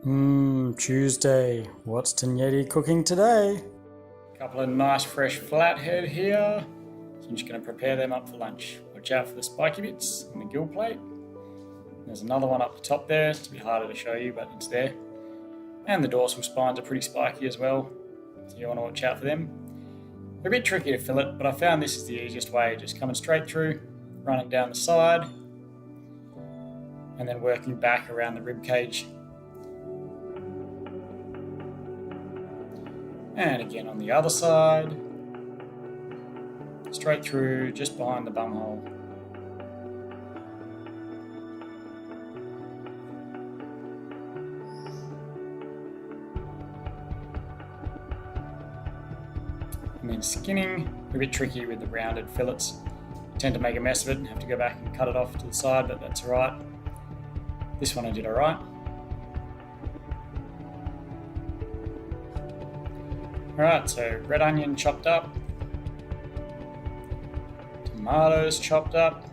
Tuesday. What's Tin-Yetti cooking today? A couple of nice fresh flathead here. So I'm just going to prepare them up for lunch. Watch out for the spiky bits in the gill plate. There's another one up the top there. It's a bit harder to show you, but it's there. And the dorsal spines are pretty spiky as well, so you want to watch out for them. They're a bit tricky to fillet, but I found this is the easiest way. Just coming straight through, running down the side, and then working back around the rib cage. And again on the other side, straight through, just behind the bum hole. And then skinning, a bit tricky with the rounded fillets. I tend to make a mess of it and have to go back and cut it off to the side, but that's alright. This one I did alright. Alright, so red onion chopped up, tomatoes chopped up.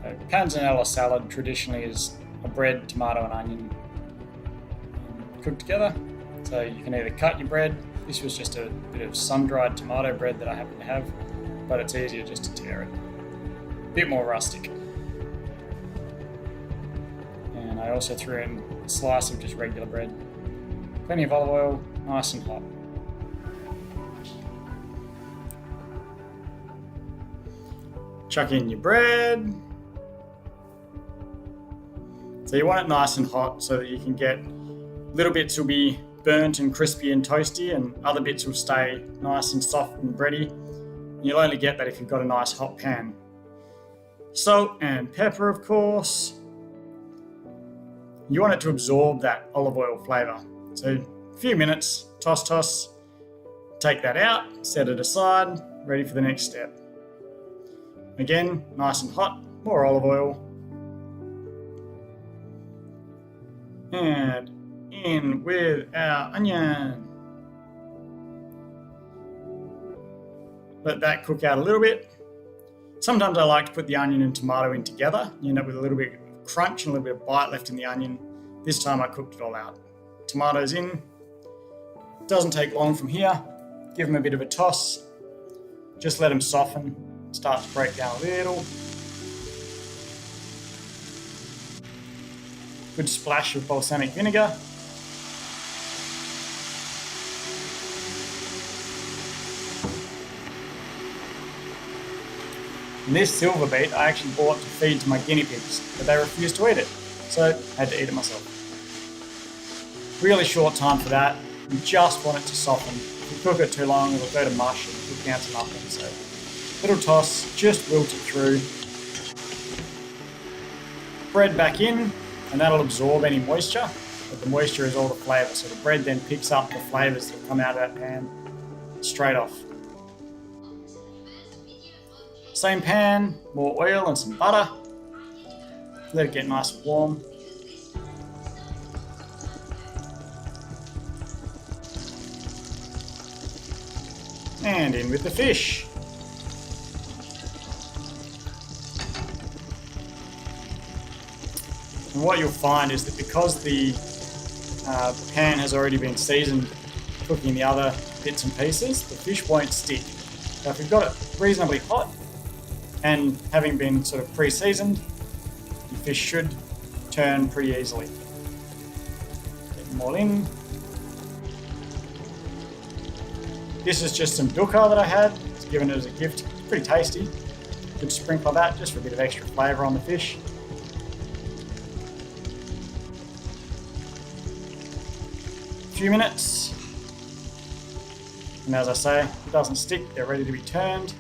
So panzanella salad traditionally is a bread, tomato and onion cooked together. So you can either cut your bread. This was just a bit of sun-dried tomato bread that I happen to have, but it's easier just to tear it. A bit more rustic. And I also threw in a slice of just regular bread. Plenty of olive oil, nice and hot. Chuck in your bread. So you want it nice and hot so that you can get little bits will be burnt and crispy and toasty, and other bits will stay nice and soft and bready. You'll only get that if you've got a nice hot pan. Salt and pepper, of course. You want it to absorb that olive oil flavour. So a few minutes, toss, take that out, set it aside, ready for the next step. Again, nice and hot, more olive oil. And in with our onion. Let that cook out a little bit. Sometimes I like to put the onion and tomato in together. You end up with a little bit of crunch and a little bit of bite left in the onion. This time I cooked it all out. Tomatoes in. Doesn't take long from here. Give them a bit of a toss. Just let them soften. Start to break down a little. Good splash of balsamic vinegar. And this silver beet I actually bought to feed to my guinea pigs, but they refused to eat it, so I had to eat it myself. Really short time for that. You just want it to soften. If you cook it too long, it'll go to mush and cook down to nothing. So little toss, just wilt it through. Bread back in, and that'll absorb any moisture, but the moisture is all the flavour, so the bread then picks up the flavours that come out of that pan straight off. Same pan, more oil and some butter. Let it get nice and warm. And in with the fish. And what you'll find is that because the pan has already been seasoned cooking the other bits and pieces, the fish won't stick. So if you've got it reasonably hot and having been sort of pre-seasoned, the fish should turn pretty easily. Get them all in. This is just some dukkha that I had. It's given it as a gift. It's pretty tasty. Good sprinkle of that just for a bit of extra flavour on the fish. A few minutes. And as I say, if it doesn't stick, they're ready to be turned.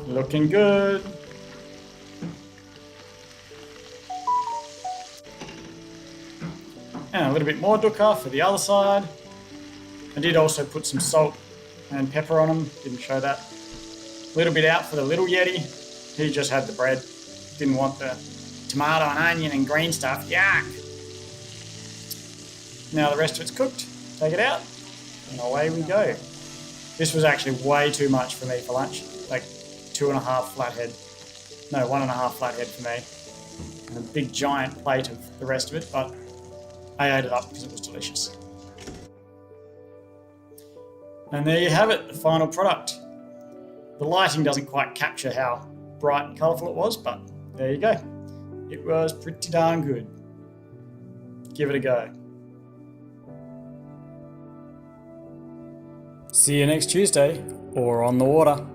Looking good. And a little bit more dukkha for the other side. I did also put some salt and pepper on them. Didn't show that. A little bit out for the little Yeti. He just had the bread. Didn't want the tomato and onion and green stuff. Yuck! Now the rest of it's cooked. Take it out, and away we go. This was actually way too much for me for lunch. Like 2.5 flathead. No, 1.5 flathead for me. And a big giant plate of the rest of it, but I ate it up because it was delicious. And there you have it, the final product. The lighting doesn't quite capture how bright and colourful it was, but there you go. It was pretty darn good. Give it a go. See you next Tuesday, or on the water.